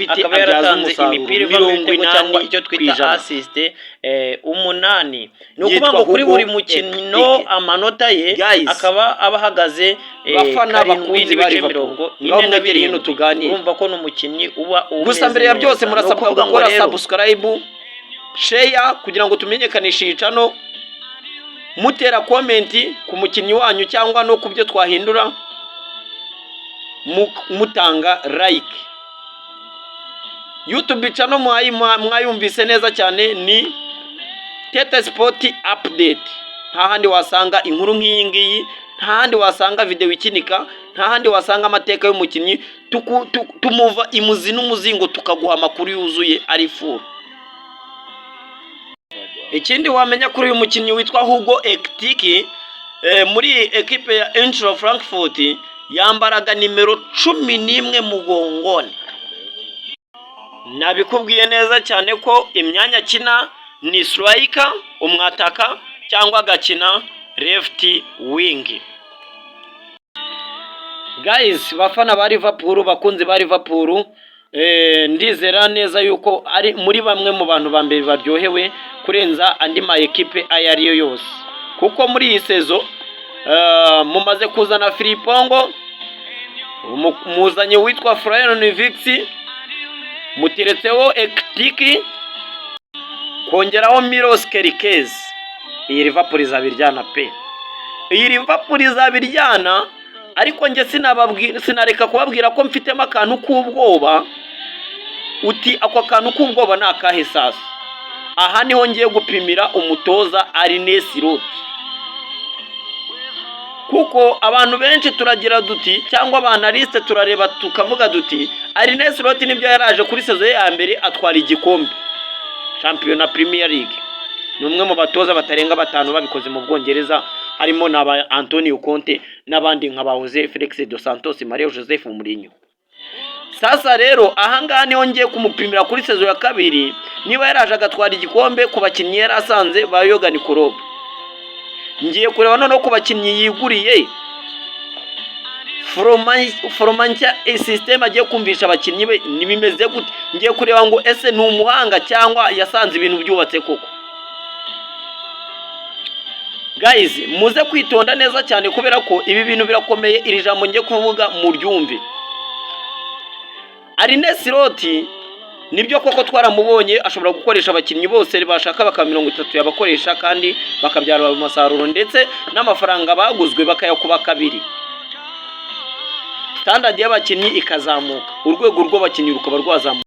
akaba yaratanze imipira iva mu bitego cyangwa icyo twita assist 8. Ni ukuvuga ngo kuri buri mukino amanota ye akaba abahagaze bafana bakunzi bari Liverpool. Mwegere hino tuganire. Urumva ko n'umukinnyi uba gusa mbere ya byose murasabwa gukora subscribe, share kugira ngo tumenyekanishe iyi channel, mutera comment ku mukinnyi wanyu cyangwa no kubyo twahindura, mutanga like. YouTube channel mwayumvise neza cyane ni Tete Sport Update. Nta handi wasanga inkuru nk'iyi ngiyi, nta handi wasanga video ikinika, nta handi wasanga amateka y'umukinnyi, tumuva imuzi n'umuzingo tukaguha amakuru yuzuye ari full. Ikindi wamenya kuri uyu mukinnyi witwa Hugo Ekitike muri equipe ya Eintracht Frankfurt yambaraga nimero 11 mugongone. Nabikubwiye neza cyane ko imyanya akina ni striker, umwataka cyangwa agakina left wing. Guys, bafana ba Liverpool, bakunzi ba Liverpool, ndizera neza yuko ari muri bamwe mu bantu ba mbere baryohewe kurenza andi ma equipe ayariyo yose, kuko muri iyi sezo mumaze kuzana Frimpong, muzanye witwa Florian Wirtz, mutiretseho Ekitike, kongeraho Milos Kerkez. Iyi Liverpool izabiryana pe. Iyi Liverpool izabiryana, ariko nge sinareka kubabwira ko mfitemo akantu k'ubwoba. Uti ako kantu k'ubwoba ni akahe sasa? Aha niho ngiye gupimira umutoza Arne Slot. Kuko abantu benshi turagira duti cyangwa abanaliste turareba tukavuga duti Arne Slot nibyo yaraje kuri sezo ya mbere atwara igikombe Champions Premier League. Ni umwe mu batoza batarenga 5 babikoze mu Bwongereza, harimo na Antonio Conte n'abandi nka Jose Felix dos Santos, Mario Joseph Mourinho. Sasa rero ahangaha niho ngiye kumupimira kuri sezo ya kabiri niba yaraje agatwara igikombe ku bakinnyi yarasanze ba Jurgen Klopp. Ngiye kureba none ko bakinnyi yiguriye Fromantia system agiye kumvisha abakinnyi be nibimeze gute. Ngiye kureba ngo ese ni umuhanga cyangwa yasanze ibintu byubatse koko. Guys, muze kwitonda neza cyane kubera ko ibi bintu birakomeye. Iri jambo ngiye kuvuga mu ryumve. Arne Slot nibyo koko twaramubonye ashobora gukoresha abakinnyi bose bashaka baka 30 yabakoresha kandi bakabyara umusaruro, ndetse n'amafaranga baguzwe bakayakuba kabiri. Standard y'abakinnyi ikazamuka, urwego rw'abakinnyi rukaba rwazamuka.